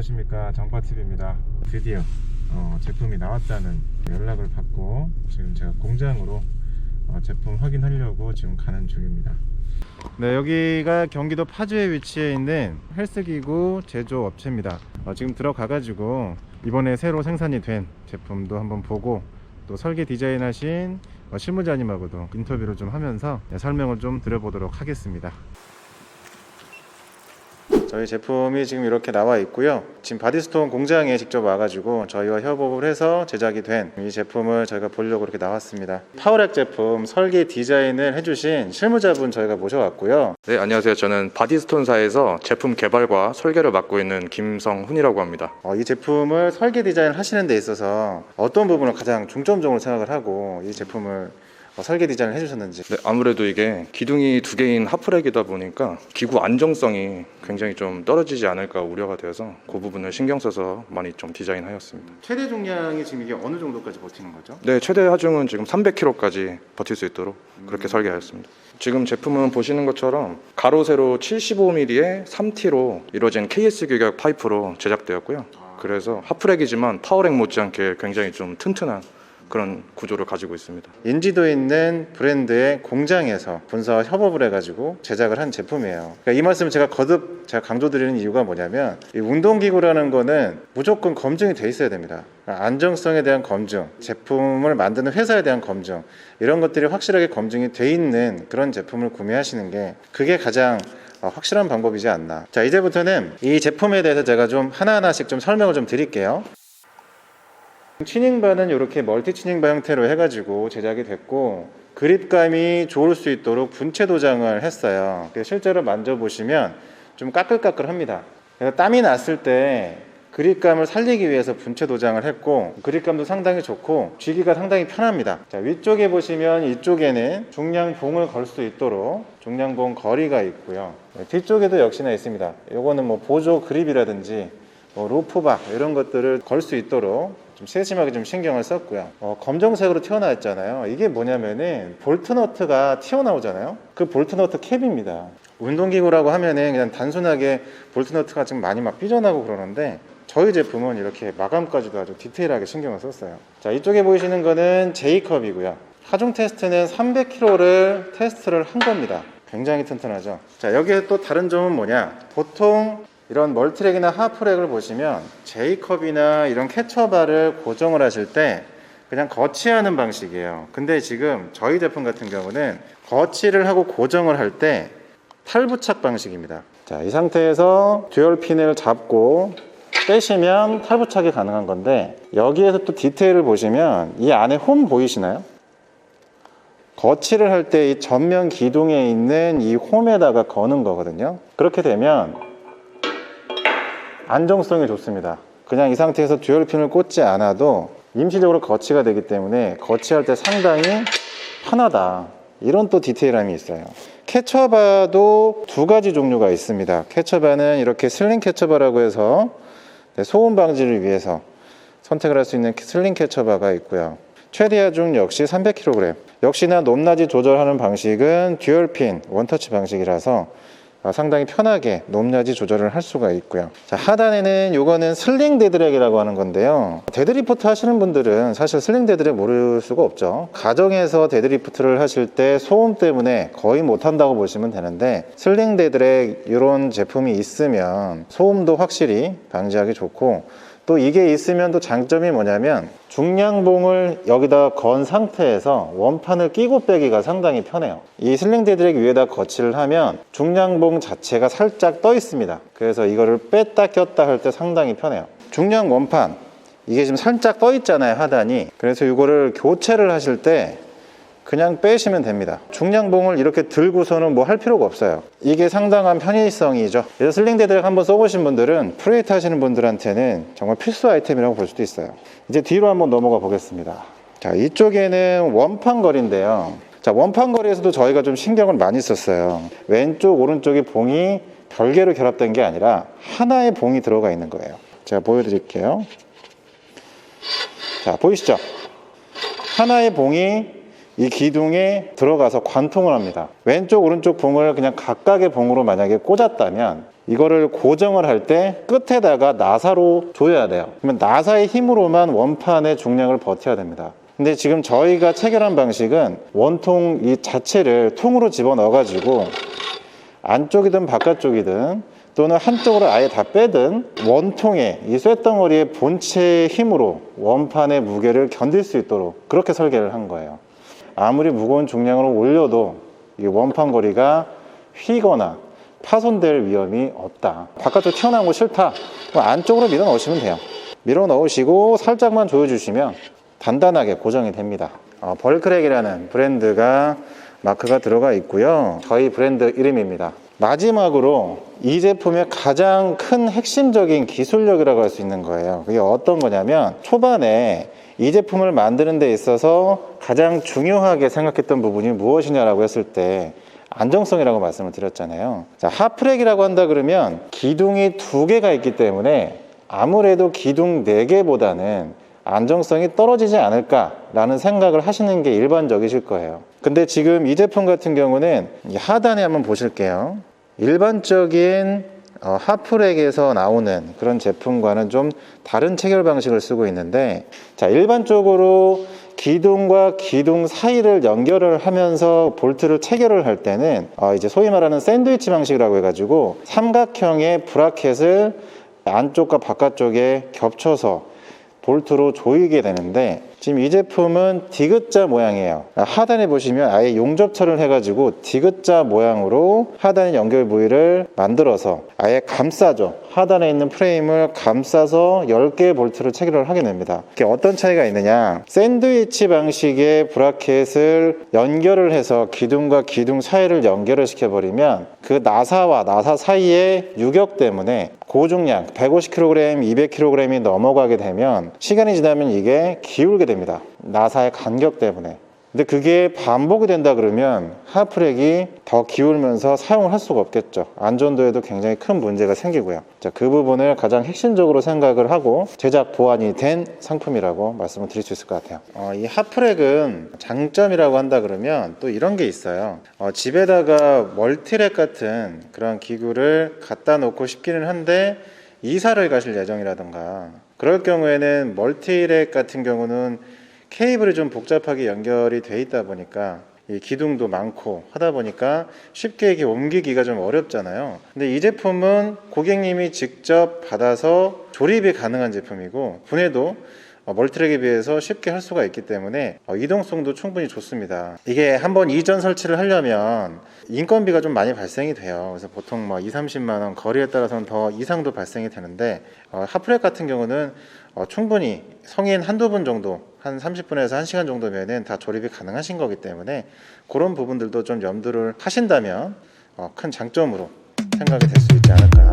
안녕하십니까, 정파TV입니다. 드디어 제품이 나왔다는 연락을 받고 지금 제가 공장으로 제품 확인하려고 지금 가는 중입니다. 네, 여기가 경기도 파주에 위치해 있는 헬스기구 제조업체입니다. 지금 들어가 가지고 이번에 새로 생산이 된 제품도 한번 보고 또 설계 디자인 하신 실무자님하고도 인터뷰를 좀 하면서 설명을 좀 드려보도록 하겠습니다. 저희 제품이 지금 이렇게 나와 있고요. 지금 바디스톤 공장에 직접 와가지고 저희와 협업을 해서 제작이 된 이 제품을 저희가 보려고 이렇게 나왔습니다. 파워렉 제품 설계 디자인을 해주신 실무자분 저희가 모셔왔고요. 네, 안녕하세요. 저는 바디스톤사에서 제품 개발과 설계를 맡고 있는 김성훈이라고 합니다. 이 제품을 설계 디자인을 하시는 데 있어서 어떤 부분을 가장 중점적으로 생각을 하고 이 제품을 설계 디자인을 해주셨는지. 네, 아무래도 이게 기둥이 두 개인 하프렉이다 보니까 기구 안정성이 굉장히 좀 떨어지지 않을까 우려가 되어서 그 부분을 신경 써서 많이 좀 디자인하였습니다. 최대 중량이 지금 이게 어느 정도까지 버티는 거죠? 네, 최대 하중은 지금 300kg까지 버틸 수 있도록 그렇게 설계하였습니다. 지금 제품은 보시는 것처럼 가로 세로 75mm의 3T로 이루어진 KS 규격 파이프로 제작되었고요. 그래서 하프렉이지만 파워렉 못지않게 굉장히 좀 튼튼한 그런 구조를 가지고 있습니다. 인지도 있는 브랜드의 공장에서 본사와 협업을 해가지고 제작을 한 제품이에요. 그러니까 이 말씀을 제가 거듭 강조드리는 이유가 뭐냐면, 이 운동기구라는 거는 무조건 검증이 돼 있어야 됩니다. 그러니까 안정성에 대한 검증, 제품을 만드는 회사에 대한 검증, 이런 것들이 확실하게 검증이 돼 있는 그런 제품을 구매하시는 게 그게 가장 확실한 방법이지 않나. 자, 이제부터는 이 제품에 대해서 제가 좀 하나하나씩 좀 설명을 좀 드릴게요. 튜닝바는 이렇게 멀티 튜닝바 형태로 해가지고 제작이 됐고, 그립감이 좋을 수 있도록 분체 도장을 했어요. 실제로 만져보시면 좀 까끌까끌합니다. 땀이 났을 때 그립감을 살리기 위해서 분체 도장을 했고, 그립감도 상당히 좋고 쥐기가 상당히 편합니다. 자, 위쪽에 보시면 이쪽에는 중량봉을 걸 수 있도록 중량봉 거리가 있고요. 뒤쪽에도 역시나 있습니다. 이거는 뭐 보조 그립이라든지 루프박 이런 것들을 걸 수 있도록 좀 세심하게 좀 신경을 썼고요. 검정색으로 튀어나왔잖아요. 이게 뭐냐면은 볼트너트가 튀어나오잖아요. 그 볼트너트 캡입니다. 운동기구라고 하면은 그냥 단순하게 볼트너트가 좀 많이 막 삐져나고 그러는데, 저희 제품은 이렇게 마감까지도 아주 디테일하게 신경을 썼어요. 자, 이쪽에 보이시는 거는 J컵이고요. 하중 테스트는 300kg를 테스트를 한 겁니다. 굉장히 튼튼하죠. 자, 여기에 또 다른 점은 뭐냐, 보통 이런 멀티렉이나 하프렉을 보시면 J컵이나 이런 캐처바를 고정을 하실 때 그냥 거치하는 방식이에요. 근데 지금 저희 제품 같은 경우는 거치를 하고 고정을 할 때 탈부착 방식입니다. 자, 이 상태에서 듀얼 핀을 잡고 빼시면 탈부착이 가능한 건데, 여기에서 또 디테일을 보시면 이 안에 홈 보이시나요? 거치를 할 때 이 전면 기둥에 있는 이 홈에다가 거는 거거든요. 그렇게 되면 안정성이 좋습니다. 그냥 이 상태에서 듀얼핀을 꽂지 않아도 임시적으로 거치가 되기 때문에 거치할 때 상당히 편하다. 이런 또 디테일함이 있어요. 캐처바도 두 가지 종류가 있습니다. 캐처바는 이렇게 슬링 캐처바라고 해서 소음 방지를 위해서 선택을 할 수 있는 슬링 캐처바가 있고요. 최대 하중 역시 300kg. 역시나 높낮이 조절하는 방식은 듀얼핀 원터치 방식이라서 상당히 편하게 높낮이 조절을 할 수가 있고요. 자, 하단에는 요거는 슬링 데드렉이라고 하는 건데요. 데드리프트 하시는 분들은 사실 슬링 데드렉 모를 수가 없죠. 가정에서 데드리프트를 하실 때 소음 때문에 거의 못한다고 보시면 되는데, 슬링 데드렉 이런 제품이 있으면 소음도 확실히 방지하기 좋고, 또 이게 있으면 또 장점이 뭐냐면 중량봉을 여기다 건 상태에서 원판을 끼고 빼기가 상당히 편해요. 이 슬링 데드렉 위에다 거치를 하면 중량봉 자체가 살짝 떠 있습니다. 그래서 이거를 뺐다 꼈다 할 때 상당히 편해요. 중량 원판 이게 지금 살짝 떠 있잖아요, 하단이. 그래서 이거를 교체를 하실 때 그냥 빼시면 됩니다. 중량봉을 이렇게 들고서는 뭐 할 필요가 없어요. 이게 상당한 편의성이죠. 그래서 슬링 데드렉 한번 써보신 분들은 프로젝트 하시는 분들한테는 정말 필수 아이템이라고 볼 수도 있어요. 이제 뒤로 한번 넘어가 보겠습니다. 자, 이쪽에는 원판 거리인데요. 자, 원판 거리에서도 저희가 좀 신경을 많이 썼어요. 왼쪽 오른쪽이 봉이 별개로 결합된 게 아니라 하나의 봉이 들어가 있는 거예요. 제가 보여드릴게요. 자, 보이시죠? 하나의 봉이 이 기둥에 들어가서 관통을 합니다. 왼쪽 오른쪽 봉을 그냥 각각의 봉으로 만약에 꽂았다면 이거를 고정을 할 때 끝에다가 나사로 조여야 돼요. 그러면 나사의 힘으로만 원판의 중량을 버텨야 됩니다. 근데 지금 저희가 체결한 방식은 원통 이 자체를 통으로 집어넣어 가지고 안쪽이든 바깥쪽이든 또는 한쪽으로 아예 다 빼든 원통의 이 쇳덩어리의 본체의 힘으로 원판의 무게를 견딜 수 있도록 그렇게 설계를 한 거예요. 아무리 무거운 중량을 올려도 이 원판 거리가 휘거나 파손될 위험이 없다. 바깥쪽 튀어나온 거 싫다. 그럼 안쪽으로 밀어 넣으시면 돼요. 밀어 넣으시고 살짝만 조여주시면 단단하게 고정이 됩니다. 벌크랙이라는 브랜드가 마크가 들어가 있고요. 저희 브랜드 이름입니다. 마지막으로 이 제품의 가장 큰 핵심적인 기술력이라고 할 수 있는 거예요. 그게 어떤 거냐면 초반에 이 제품을 만드는 데 있어서 가장 중요하게 생각했던 부분이 무엇이냐라고 했을 때 안정성이라고 말씀을 드렸잖아요. 자, 핫프랙이라고 한다 그러면 기둥이 2개가 있기 때문에 아무래도 기둥 4개보다는 안정성이 떨어지지 않을까라는 생각을 하시는 게 일반적이실 거예요. 근데 지금 이 제품 같은 경우는 하단에 한번 보실게요. 일반적인 핫프랙에서 나오는 그런 제품과는 좀 다른 체결 방식을 쓰고 있는데, 자, 일반적으로 기둥과 기둥 사이를 연결을 하면서 볼트를 체결을 할 때는 이제 소위 말하는 샌드위치 방식이라고 해가지고 삼각형의 브라켓을 안쪽과 바깥쪽에 겹쳐서 볼트로 조이게 되는데, 지금 이 제품은 디귿자 모양이에요. 하단에 보시면 아예 용접처를 해가지고 디귿자 모양으로 하단의 연결 부위를 만들어서 아예 감싸죠. 하단에 있는 프레임을 감싸서 10개의 볼트를 체결을 하게 됩니다. 이게 어떤 차이가 있느냐, 샌드위치 방식의 브라켓을 연결을 해서 기둥과 기둥 사이를 연결을 시켜버리면 그 나사와 나사 사이의 유격 때문에 고중량 150kg, 200kg이 넘어가게 되면 시간이 지나면 이게 기울게 됩니다. 나사의 간격 때문에. 근데 그게 반복이 된다 그러면 핫프랙이 더 기울면서 사용을 할 수가 없겠죠. 안전도에도 굉장히 큰 문제가 생기고요. 자, 그 부분을 가장 핵심적으로 생각을 하고 제작 보완이 된 상품이라고 말씀을 드릴 수 있을 것 같아요. 이 핫프랙은 장점이라고 한다 그러면 또 이런 게 있어요. 집에다가 멀티랙 같은 그런 기구를 갖다 놓고 싶기는 한데 이사를 가실 예정이라던가 그럴 경우에는 멀티랙 같은 경우는 케이블이 좀 복잡하게 연결이 돼 있다 보니까 이 기둥도 많고 하다 보니까 쉽게 이게 옮기기가 좀 어렵잖아요. 근데 이 제품은 고객님이 직접 받아서 조립이 가능한 제품이고 분해도 멀티랙에 비해서 쉽게 할 수가 있기 때문에 이동성도 충분히 좋습니다. 이게 한번 이전 설치를 하려면 인건비가 좀 많이 발생이 돼요. 그래서 보통 20-30만 원, 거리에 따라서는 더 이상도 발생이 되는데 핫프랙 같은 경우는 충분히 성인 한두 분 정도, 한 30분에서 1시간 정도면은 다 조립이 가능하신 거기 때문에 그런 부분들도 좀 염두를 하신다면 큰 장점으로 생각이 될 수 있지 않을까